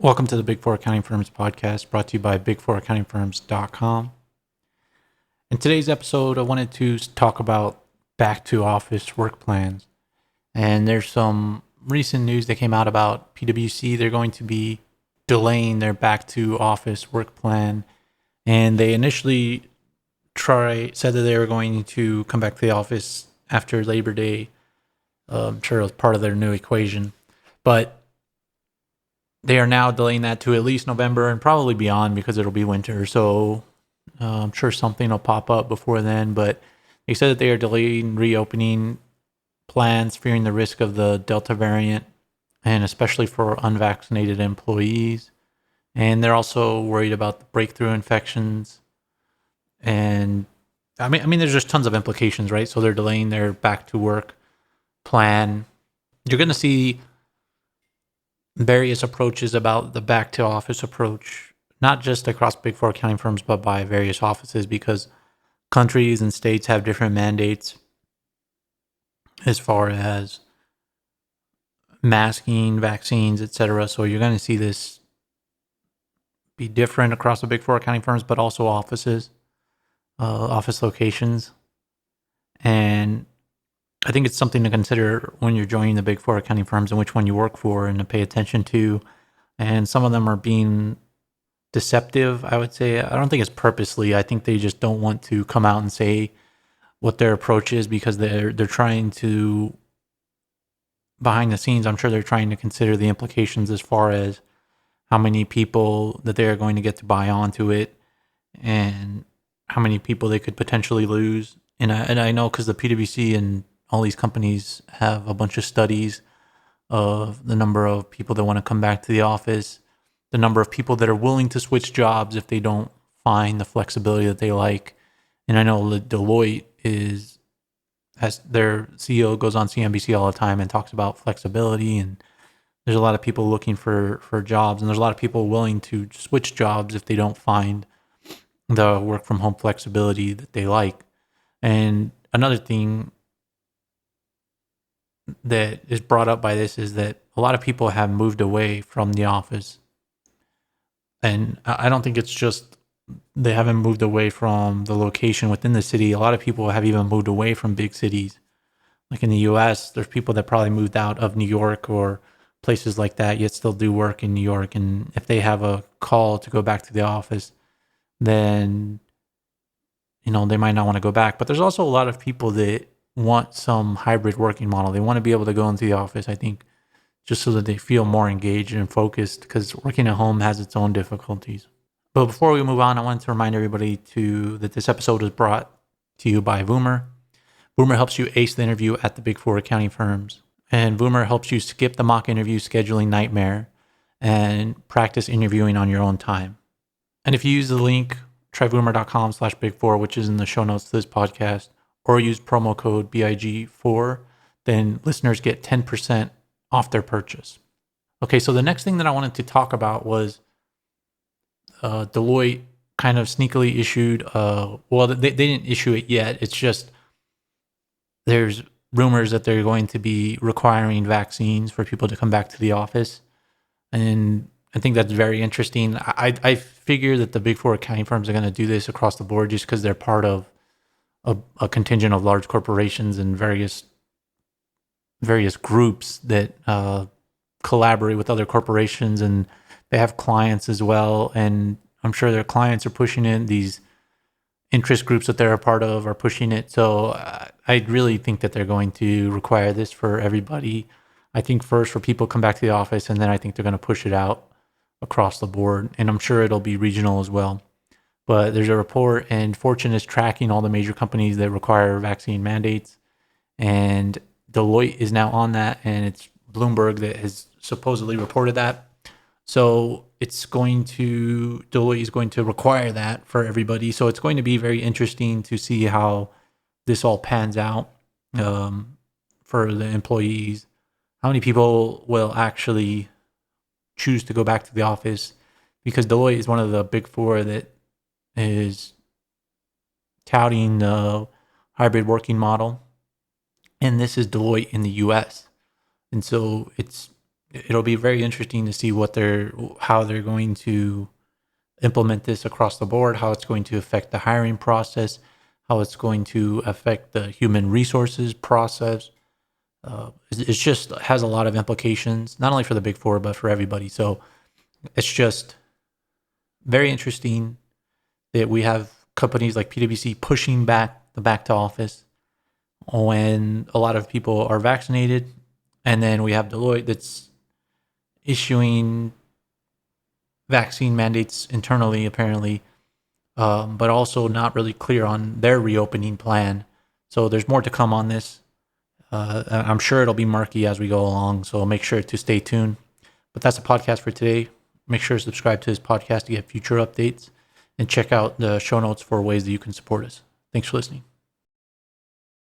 Welcome to the Big Four Accounting Firms podcast, brought to you by big4accountingfirms.com. In today's episode, I wanted to talk about back to office work plans. And there's some recent news that came out about PwC. They're going to be delaying their back to office work plan. And they initially said that they were going to come back to the office after Labor Day. I'm sure it was part of their new equation. But they are now delaying that to at least November and probably beyond because it'll be winter. So I'm sure something will pop up before then. But they said that they are delaying reopening plans, fearing the risk of the Delta variant, and especially for unvaccinated employees. And they're also worried about the breakthrough infections. And I mean, there's just tons of implications, right? So they're delaying their back to work plan. You're going to see various approaches about the back to office approach, not just across big four accounting firms, but by various offices, because countries and states have different mandates as far as masking, vaccines, etc. So you're going to see this be different across the big four accounting firms, but also offices, office locations. And I think it's something to consider when you're joining the big four accounting firms and which one you work for and to pay attention to. And some of them are being deceptive, I would say. I don't think it's purposely. I think they just don't want to come out and say what their approach is because they're trying to, behind the scenes, I'm sure they're trying to consider the implications as far as how many people that they're going to get to buy onto it and how many people they could potentially lose. And I know because the PwC and all these companies have a bunch of studies of the number of people that want to come back to the office, the number of people that are willing to switch jobs if they don't find the flexibility that they like. And I know that Deloitte has their CEO goes on CNBC all the time and talks about flexibility, and there's a lot of people looking for jobs, and there's a lot of people willing to switch jobs if they don't find the work from home flexibility that they like. And another thing that is brought up by this is that a lot of people have moved away from the office. And I don't think it's just they haven't moved away from the location within the city. A lot of people have even moved away from big cities. Like in the US, there's people that probably moved out of New York or places like that, yet still do work in New York. And if they have a call to go back to the office, then, they might not want to go back. But there's also a lot of people that want some hybrid working model. They want to be able to go into the office, I think, just so that they feel more engaged and focused, because working at home has its own difficulties. But before we move on, I wanted to remind everybody that this episode is brought to you by Voomer. Voomer helps you ace the interview at the big four accounting firms. And Voomer helps you skip the mock interview scheduling nightmare and practice interviewing on your own time. And if you use the link, tryvoomer.com/big4, which is in the show notes to this podcast, or use promo code BIG4, then listeners get 10% off their purchase. Okay, so the next thing that I wanted to talk about was Deloitte kind of sneakily issued, they didn't issue it yet. It's just there's rumors that they're going to be requiring vaccines for people to come back to the office. And I think that's very interesting. I figure that the big four accounting firms are going to do this across the board just because they're part of a contingent of large corporations and various groups that collaborate with other corporations, and they have clients as well. And I'm sure their clients are pushing it. These interest groups that they're a part of are pushing it. So I really think that they're going to require this for everybody. I think first for people to come back to the office, and then I think they're going to push it out across the board. And I'm sure it'll be regional as well. But there's a report, and Fortune is tracking all the major companies that require vaccine mandates. And Deloitte is now on that, and it's Bloomberg that has supposedly reported that. So Deloitte is going to require that for everybody. So it's going to be very interesting to see how this all pans out for the employees. How many people will actually choose to go back to the office? Because Deloitte is one of the big four that is touting the hybrid working model. And this is Deloitte in the US. And so it's it'll be very interesting to see how they're going to implement this across the board, how it's going to affect the hiring process, how it's going to affect the human resources process. It's just has a lot of implications, not only for the Big Four, but for everybody. So it's just very interesting that we have companies like PwC pushing back the back to office when a lot of people are vaccinated. And then we have Deloitte that's issuing vaccine mandates internally, apparently, but also not really clear on their reopening plan. So there's more to come on this. I'm sure it'll be murky as we go along, so make sure to stay tuned. But that's the podcast for today. Make sure to subscribe to this podcast to get future updates and check out the show notes for ways that you can support us. Thanks for listening.